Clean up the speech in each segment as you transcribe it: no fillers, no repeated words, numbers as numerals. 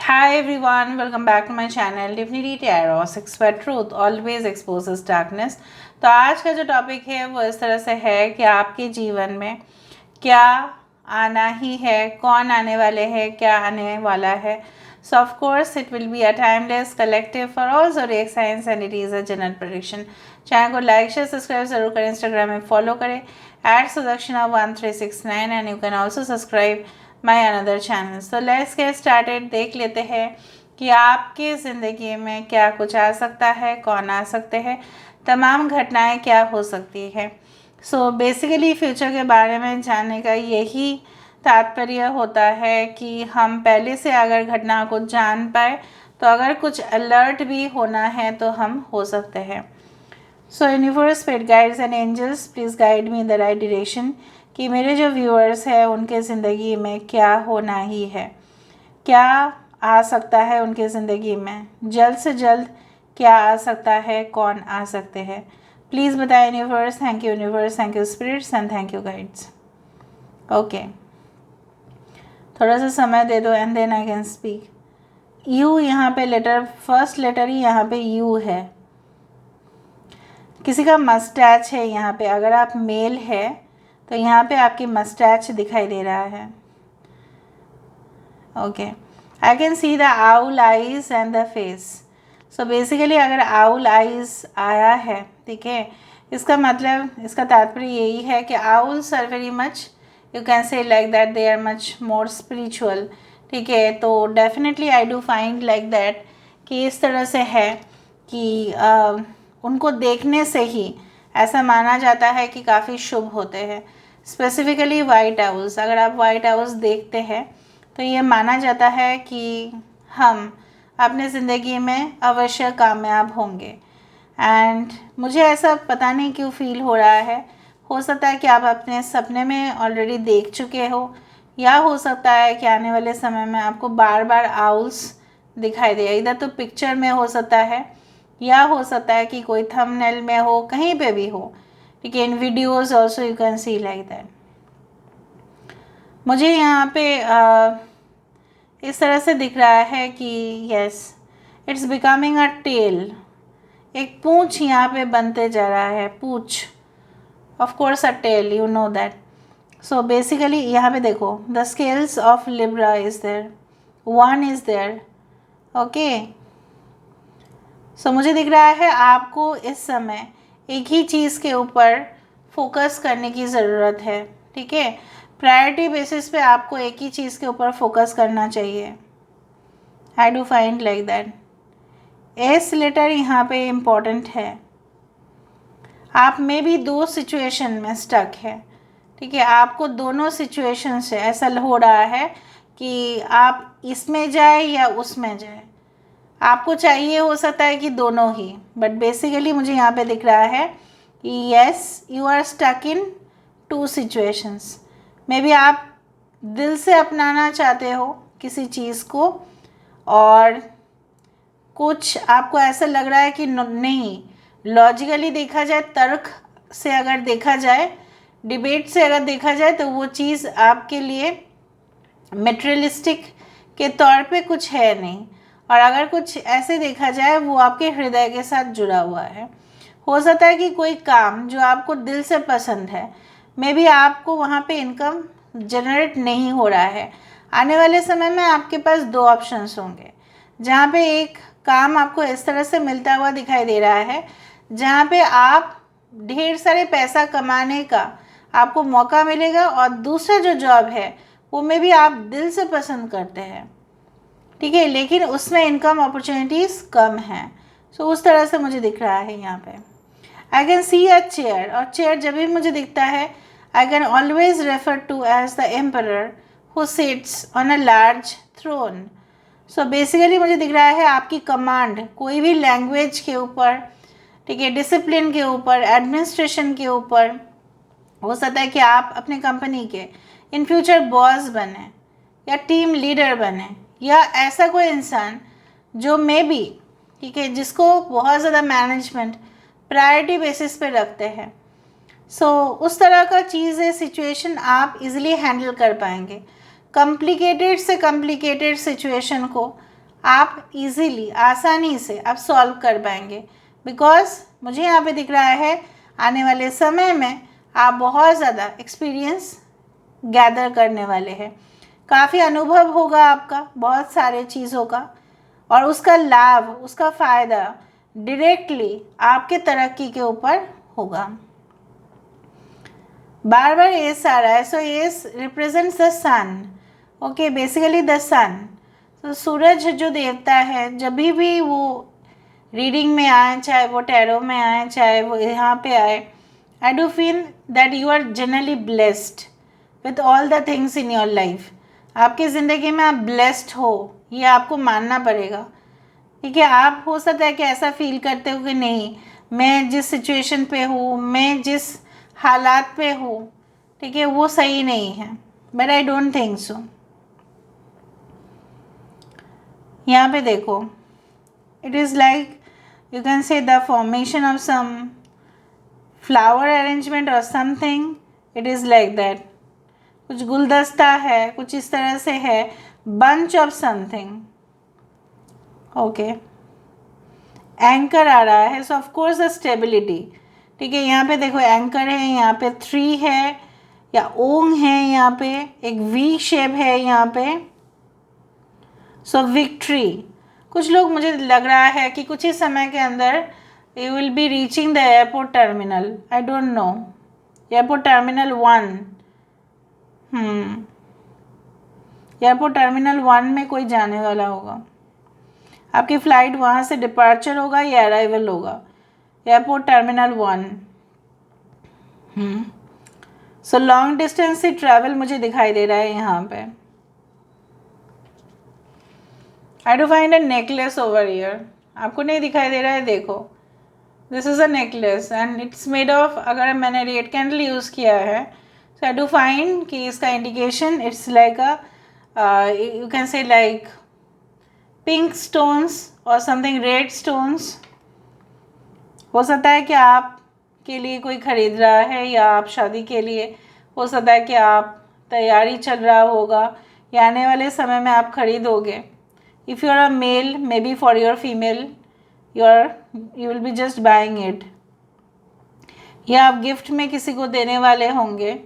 Hi everyone, welcome back to my channel Divinity Tarot 6 for Truth always exposes darkness। तो आज का जो topic है वो इस तरह से है कि आपके जीवन में क्या आना ही है, कौन आने वाले हैं, क्या आने वाला है। So of course it will be a timeless collective for all zodiac signs and it is a general prediction। Channel को लाइक शेयर सब्सक्राइब जरूर करें, इंस्टाग्राम में फॉलो करें @sudakshinah1369 and you can also subscribe my another channel. So let's get started. देख लेते हैं कि आपके ज़िंदगी में क्या कुछ आ सकता है, कौन आ सकते हैं, तमाम घटनाएं क्या हो सकती है। सो बेसिकली फ्यूचर के बारे में जानने का यही तात्पर्य होता है कि हम पहले से अगर घटना को जान पाए तो अगर कुछ अलर्ट भी होना है तो हम हो सकते हैं। So universe, spirit guides and angels, please guide me in the right direction कि मेरे जो व्यूअर्स हैं उनके ज़िंदगी में क्या होना ही है, क्या आ सकता है उनके ज़िंदगी में, जल्द से जल्द क्या आ सकता है, कौन आ सकते हैं। प्लीज़ बताएं universe. Thank you universe, thank you spirits and thank you guides. Okay, थोड़ा सा समय दे दो and then I can speak. U यहाँ पे लेटर, फर्स्ट लेटर ही यहाँ पे यू है। किसी का मस्टैच है यहाँ पे, अगर आप मेल है तो यहाँ पे आपकी मस्टैच दिखाई दे रहा है। Okay, I can see the owl eyes and the face. So basically अगर आउल आइज आया है, ठीक है, इसका मतलब, इसका तात्पर्य यही है कि owls are very much, you can say like that, they are much more spiritual. ठीक है, तो definitely I do find like that कि इस तरह से है कि उनको देखने से ही ऐसा माना जाता है कि काफ़ी शुभ होते हैं। स्पेसिफिकली वाइट आउल्स, अगर आप वाइट आउल्स देखते हैं तो ये माना जाता है कि हम अपने ज़िंदगी में अवश्य कामयाब होंगे। एंड मुझे ऐसा पता नहीं क्यों फील हो रहा है, हो सकता है कि आप अपने सपने में ऑलरेडी देख चुके हो, या हो सकता है कि आने वाले समय में आपको बार बार आउल्स दिखाई दे, इधर तो पिक्चर में हो सकता है या हो सकता है कि कोई थंबनेल में हो, कहीं पे भी हो। ठीक है, इन videos also you can see like that. मुझे यहाँ पे इस तरह से दिख रहा है कि yes, it's becoming a tail. एक पूंछ यहाँ पे बनते जा रहा है, पूंछ, of course a tail, you know that. So basically यहाँ पे देखो, the scales of Libra is there, one is there. Okay, so मुझे दिख रहा है आपको इस समय एक ही चीज़ के ऊपर फोकस करने की ज़रूरत है। ठीक है, प्रायोरिटी बेसिस पे आपको एक ही चीज़ के ऊपर फोकस करना चाहिए। I do find like that. S letter यहाँ पे इम्पॉर्टेंट है। आप में भी दो सिचुएशन में स्टक है। ठीक है, आपको दोनों सिचुएशन से ऐसा हो रहा है कि आप इसमें जाए या उसमें जाए, आपको चाहिए हो सकता है कि दोनों ही, बट बेसिकली मुझे यहाँ पे दिख रहा है कि yes, you are stuck in two situations. Maybe आप दिल से अपनाना चाहते हो किसी चीज़ को, और कुछ आपको ऐसा लग रहा है कि नहीं, लॉजिकली देखा जाए, तर्क से अगर देखा जाए, डिबेट से अगर देखा जाए तो वो चीज़ आपके लिए मटेरियलिस्टिक के तौर पे कुछ है नहीं, और अगर कुछ ऐसे देखा जाए वो आपके हृदय के साथ जुड़ा हुआ है। हो सकता है कि कोई काम जो आपको दिल से पसंद है, मे बी आपको वहाँ पे इनकम जनरेट नहीं हो रहा है। आने वाले समय में आपके पास दो ऑप्शंस होंगे, जहाँ पे एक काम आपको इस तरह से मिलता हुआ दिखाई दे रहा है जहाँ पे आप ढेर सारे पैसा कमाने का आपको मौका मिलेगा, और दूसरा जो जॉब है वो में भी आप दिल से पसंद करते हैं। ठीक है, लेकिन उसमें इनकम अपॉर्चुनिटीज़ कम हैं। सो उस तरह से मुझे दिख रहा है यहाँ पे। I can see a chair, और चेयर जब भी मुझे दिखता है I can always refer to as the emperor who sits on a large throne. So basically मुझे दिख रहा है आपकी कमांड कोई भी लैंग्वेज के ऊपर, ठीक है, डिसिप्लिन के ऊपर, एडमिनिस्ट्रेशन के ऊपर। हो सकता है कि आप अपने कंपनी के इन फ्यूचर बॉस बने या टीम लीडर बने, या ऐसा कोई इंसान जो मे बी, ठीक है, जिसको बहुत ज़्यादा मैनेजमेंट प्रायोरिटी बेसिस पे रखते हैं। सो उस तरह का चीज़ है, सिचुएशन आप इजीली हैंडल कर पाएंगे। कॉम्प्लिकेटेड से कॉम्प्लिकेटेड सिचुएशन को आप इजीली आसानी से आप सॉल्व कर पाएंगे, बिकॉज मुझे यहाँ पे दिख रहा है आने वाले समय में आप बहुत ज़्यादा एक्सपीरियंस गैदर करने वाले हैं, काफ़ी अनुभव होगा आपका बहुत सारे चीज़ों का, और उसका लाभ, उसका फ़ायदा डायरेक्टली आपके तरक्की के ऊपर होगा। बार बार एस आ रहा है, so S represents the sun. Okay, basically the sun. तो सूरज जो देवता है, जब भी वो रीडिंग में आए, चाहे वो टैरो में आए, चाहे वो यहाँ पे आए, I do feel that you are generally blessed with all the things in your life. आपकी ज़िंदगी में आप ब्लेस्ड हो, ये आपको मानना पड़ेगा। ठीक है, आप हो सकता है कि ऐसा फील करते हो कि नहीं, मैं जिस सिचुएशन पे हूँ, मैं जिस हालात पे हूँ, ठीक है, वो सही नहीं है, but I don't think so. यहाँ पे देखो, it is like you can say the formation of some flower arrangement और something, it is like that. कुछ गुलदस्ता है, कुछ इस तरह से है, bunch of something. Okay, anchor आ रहा है, so of course the stability. ठीक है, यहाँ पे देखो एंकर है, यहाँ पे 3 है या ओंग है, यहाँ पे एक वी शेप है यहाँ पे, सो विक्ट्री। कुछ लोग, मुझे लग रहा है कि कुछ ही समय के अंदर you will be reaching the airport terminal, I don't no, airport terminal 1। Airport terminal 1 में कोई जाने वाला होगा, आपकी फ़्लाइट वहाँ से डिपार्चर होगा या अराइवल होगा, airport terminal 1। So long distance से ट्रैवल मुझे दिखाई दे रहा है यहाँ पे। आई do find a necklace over year, आपको नहीं दिखाई दे रहा है, देखो this is a necklace and it's made of, अगर मैंने रेड कैंडल यूज़ किया है, सो आई डू फाइंड कि इसका indication it's like a you can say like pink stones और समथिंग रेड स्टोन्स। हो सकता है कि आप के लिए कोई ख़रीद रहा है, या आप शादी के लिए, हो सकता है कि आप तैयारी चल रहा होगा, या आने वाले समय में आप खरीदोगे। If you are a male, maybe for your female, you will be just buying it, या आप गिफ्ट में किसी को देने वाले होंगे।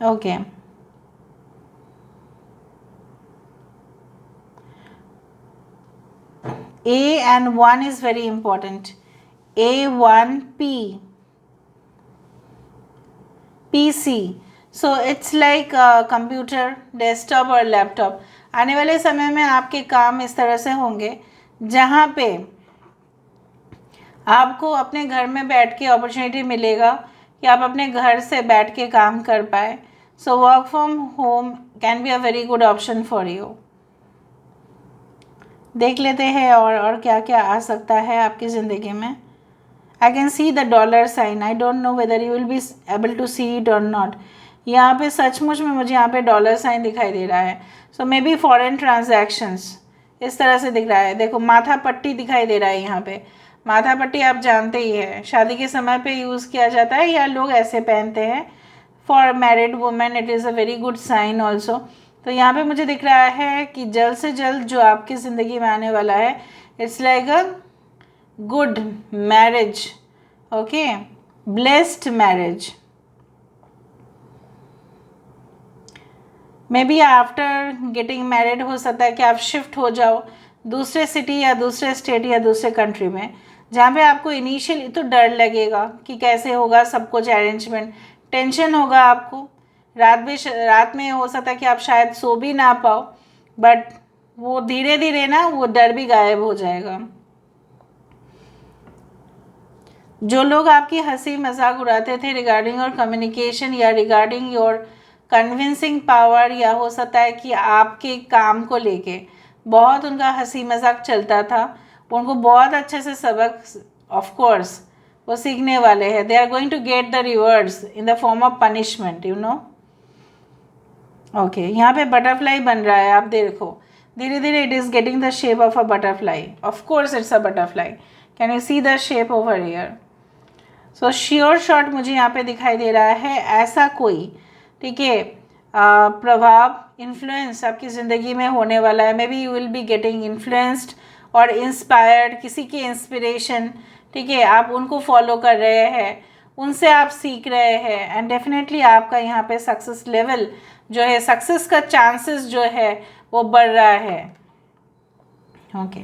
Okay, A and 1 is very important. A1P, PC. So it's like computer, desktop और लैपटॉप। आने वाले समय में आपके काम इस तरह से होंगे जहाँ पे आपको अपने घर में बैठ के अपॉर्चुनिटी मिलेगा कि आप अपने घर से बैठ के काम कर पाए। So work from home can be a very good option for you. देख लेते हैं और क्या क्या आ सकता है आपकी ज़िंदगी में। I can see the dollar sign, I don't know whether you will be able to see it और नॉट। यहाँ पे सचमुच में मुझे यहाँ पे डॉलर साइन दिखाई दे रहा है, सो मे बी फॉरेन ट्रांजैक्शंस इस तरह से दिख रहा है। देखो माथा पट्टी दिखाई दे रहा है यहाँ पे, माथा पट्टी आप जानते ही है, शादी के समय पे यूज़ किया जाता है या लोग ऐसे पहनते हैं। For married women it is a very good sign also. तो यहाँ पे मुझे दिख रहा है कि जल्द से जल्द जो आपकी ज़िंदगी में आने वाला है, it's like a good marriage, okay, blessed marriage. May be after getting married हो सकता है कि आप शिफ्ट हो जाओ दूसरे सिटी या दूसरे स्टेट या दूसरे कंट्री में, जहाँ पे आपको इनिशियली तो डर लगेगा कि कैसे होगा सब कुछ अरेंजमेंट, टेंशन होगा आपको, रात में हो सकता है कि आप शायद सो भी ना पाओ, बट वो धीरे धीरे ना वो डर भी गायब हो जाएगा। जो लोग आपकी हंसी मजाक उड़ाते थे रिगार्डिंग योर कम्युनिकेशन या रिगार्डिंग योर कन्विंसिंग पावर, या हो सकता है कि आपके काम को लेके बहुत उनका हंसी मजाक चलता था, उनको बहुत अच्छे से सबक ऑफ कोर्स वो सीखने वाले हैं। They are going to get the rewards in the form of punishment, you know. Okay, यहाँ पे बटरफ्लाई बन रहा है, आप देखो धीरे धीरे it is getting the shape of a butterfly, of course it's a butterfly. Can you see the shape over here? So sure shot मुझे यहाँ पे दिखाई दे रहा है ऐसा कोई, ठीक है, प्रभाव इन्फ्लुएंस आपकी ज़िंदगी में होने वाला है। May be you will be getting influenced और इंस्पायर्ड, किसी की इंस्पिरेशन, ठीक है, आप उनको फॉलो कर रहे हैं, उनसे आप सीख रहे हैं, एंड डेफिनेटली आपका यहाँ पे सक्सेस लेवल जो है, सक्सेस का चांसेस जो है वो बढ़ रहा है। ओके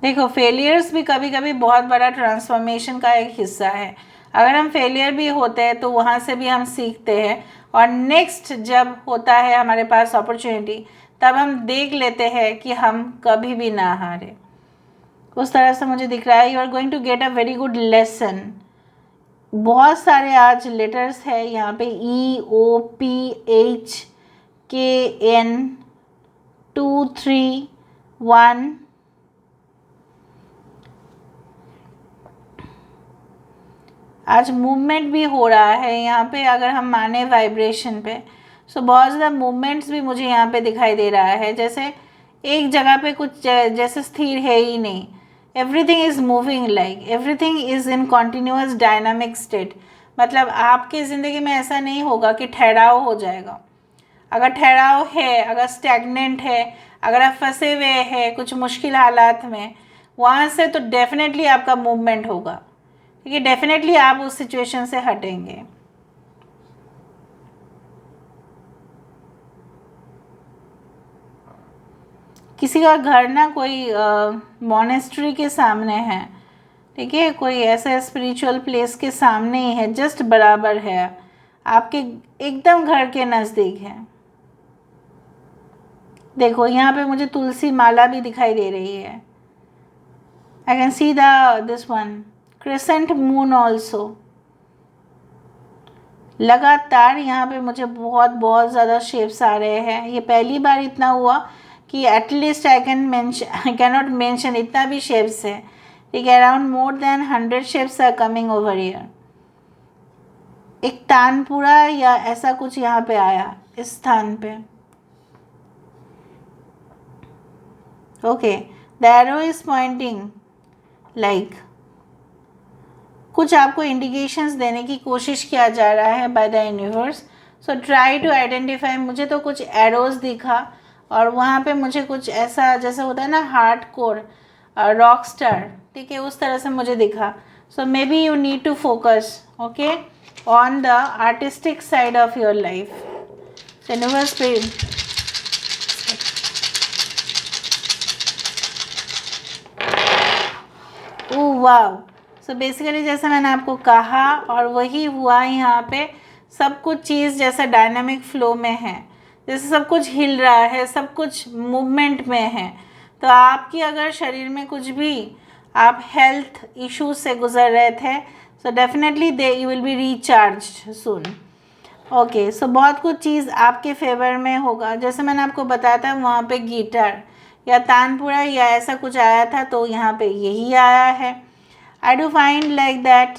देखो, फेलियर्स भी कभी कभी बहुत बड़ा ट्रांसफॉर्मेशन का एक हिस्सा है। अगर हम फेलियर भी होते हैं तो वहाँ से भी हम सीखते हैं, और नेक्स्ट जब होता है हमारे पास अपॉर्चुनिटी, तब हम देख लेते हैं कि हम कभी भी ना हारे। उस तरह से मुझे दिख रहा है you are going to get a very good lesson. बहुत सारे आज लेटर्स है यहाँ पे, EOPHKN231। आज मूवमेंट भी हो रहा है यहाँ पे, अगर हम माने वाइब्रेशन पे, सो बहुत ज़्यादा मूवमेंट्स भी मुझे यहाँ पे दिखाई दे रहा है। जैसे एक जगह पे कुछ जैसे स्थिर है ही नहीं, everything is moving, like everything is in continuous dynamic state. मतलब आपकी ज़िंदगी में ऐसा नहीं होगा कि ठहराव हो जाएगा। अगर ठहराव है, अगर स्टैग्नेंट है, अगर आप फंसे हुए हैं कुछ मुश्किल हालात में, वहाँ से तो डेफिनेटली आपका मूवमेंट होगा, ठीक है, डेफिनेटली आप उस सिचुएशन से हटेंगे। किसी का घर ना कोई मॉनेस्ट्री के सामने है, ठीक है, कोई ऐसा स्पिरिचुअल प्लेस के सामने ही है, जस्ट बराबर है, आपके एकदम घर के नज़दीक है। देखो यहाँ पे मुझे तुलसी माला भी दिखाई दे रही है। I can see this one crescent moon also. लगातार यहाँ पे मुझे बहुत बहुत ज़्यादा शेप्स आ रहे हैं। ये पहली बार इतना हुआ कि at least I can not mention, इतना भी शेप्स है, ठीक है, around more than 100 shapes are coming over here. एक तानपुरा या ऐसा कुछ यहाँ पे आया इस स्थान पे। Okay, the arrow is pointing, like कुछ आपको इंडिकेशंस देने की कोशिश किया जा रहा है by the universe. So try to identify. मुझे तो कुछ एरोज दिखा, और वहाँ पे मुझे कुछ ऐसा जैसे होता है ना हार्ड कोर रॉक स्टार, ठीक है, उस तरह से मुझे दिखा। So maybe you need to focus, okay, on the artistic side of your life. Universe पे ओह वाव। सो बेसिकली जैसे मैंने आपको कहा और वही हुआ, यहाँ पे सब कुछ चीज़ जैसा डायनामिक फ्लो में है, जैसे सब कुछ हिल रहा है, सब कुछ मूवमेंट में है। तो आपकी अगर शरीर में कुछ भी आप हेल्थ इश्यूज से गुजर रहे थे, so definitely they you will be recharged soon. Okay, so बहुत कुछ चीज़ आपके फेवर में होगा। जैसे मैंने आपको बताया था वहाँ पे गिटार या तानपुरा या ऐसा कुछ आया था, तो यहाँ पे यही आया है। आई डू फाइंड लाइक दैट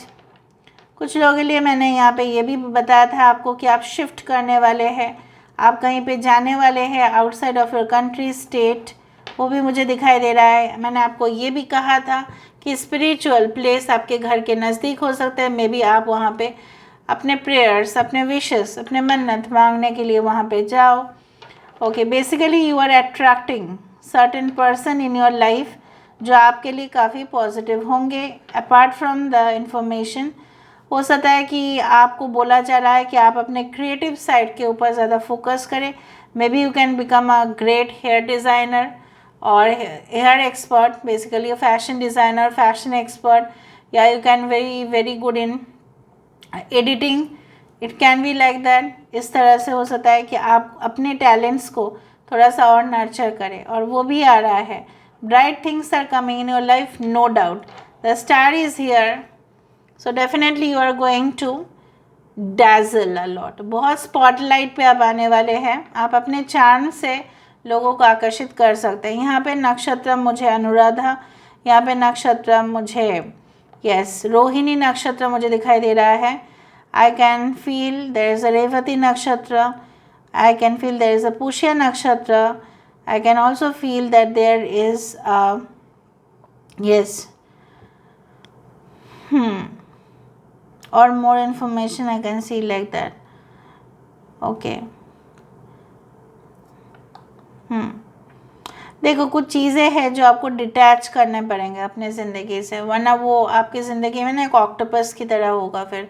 कुछ लोगों के लिए मैंने यहाँ पे ये भी बताया था आपको कि आप शिफ्ट करने वाले हैं, आप कहीं पे जाने वाले हैं outside of your country state, वो भी मुझे दिखाई दे रहा है। मैंने आपको ये भी कहा था कि स्पिरिचुअल प्लेस आपके घर के नज़दीक हो सकता है। मे बी आप वहाँ पे अपने प्रेयर्स, अपने विशेस, अपने मन्नत मांगने के लिए वहाँ पे जाओ। Okay, basically you are attracting certain person in your life जो आपके लिए काफ़ी पॉजिटिव होंगे। अपार्ट फ्रॉम द इंफॉर्मेशन, हो सकता है कि आपको बोला जा रहा है कि आप अपने क्रिएटिव साइड के ऊपर ज़्यादा फोकस करें। Maybe you can become a great hair designer और hair expert, basically fashion designer, fashion expert, या you can very good in editing, it can be like that. इस तरह से हो सकता है कि आप अपने टैलेंट्स को थोड़ा सा और नर्चर करें, और वो भी आ रहा है। Bright things are coming in your life, no doubt, the star is here, so definitely you are going to dazzle a lot. बहुत स्पॉटलाइट पे आप आने वाले हैं, आप अपने चार्म से लोगों को आकर्षित कर सकते हैं। यहाँ पे नक्षत्र मुझे अनुराधा, यहाँ पे नक्षत्र मुझे यस रोहिणी नक्षत्र मुझे दिखाई दे रहा है। I can feel there is a Revati nakshatra, I can feel there is a Pushya nakshatra, I can also feel that there is yes or more information I can see like that. Okay. देखो कुछ चीज़ें हैं जो आपको डिटैच करने पड़ेंगे अपने ज़िंदगी से, वरना वो आपकी ज़िंदगी में ना एक ऑक्टोपस की तरह होगा, फिर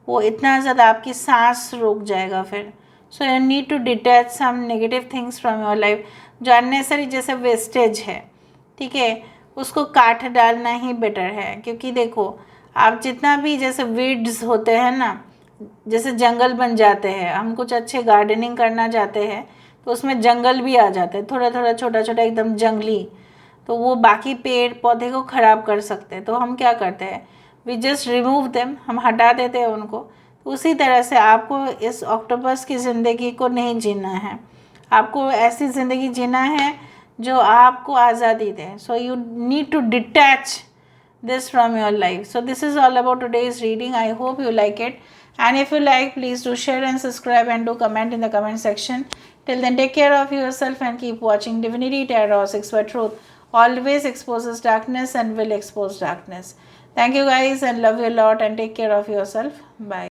वो इतना ज़्यादा आपकी सांस रुक जाएगा फिर. So you need to detach some negative things from your life जो अननेसरी जैसे वेस्टेज है, ठीक है, उसको काट डालना ही बेटर है. क्योंकि देखो आप जितना भी जैसे वीड्स होते हैं ना, जैसे जंगल बन जाते हैं, हम कुछ अच्छे गार्डनिंग करना चाहते हैं तो उसमें जंगल भी आ जाते हैं, थोड़ा थोड़ा छोटा छोटा एकदम जंगली, तो वो बाकी पेड़ पौधे को ख़राब कर सकते हैं. तो हम क्या करते हैं, वी जस्ट रिमूव देम, हम हटा देते हैं उनको. तो उसी तरह से आपको इस ऑक्टोपस की ज़िंदगी को नहीं जीना है, आपको ऐसी ज़िंदगी जीना है जो आपको आज़ादी दे. So you need to detach this from your life. So this is all about today's reading. I hope you like it, and if you like, please do share and subscribe and do comment in the comment section. Till then, take care of yourself and keep watching Divinity Tarot 6 where truth always exposes darkness and will expose darkness. Thank you guys and love you a lot, and take care of yourself. Bye.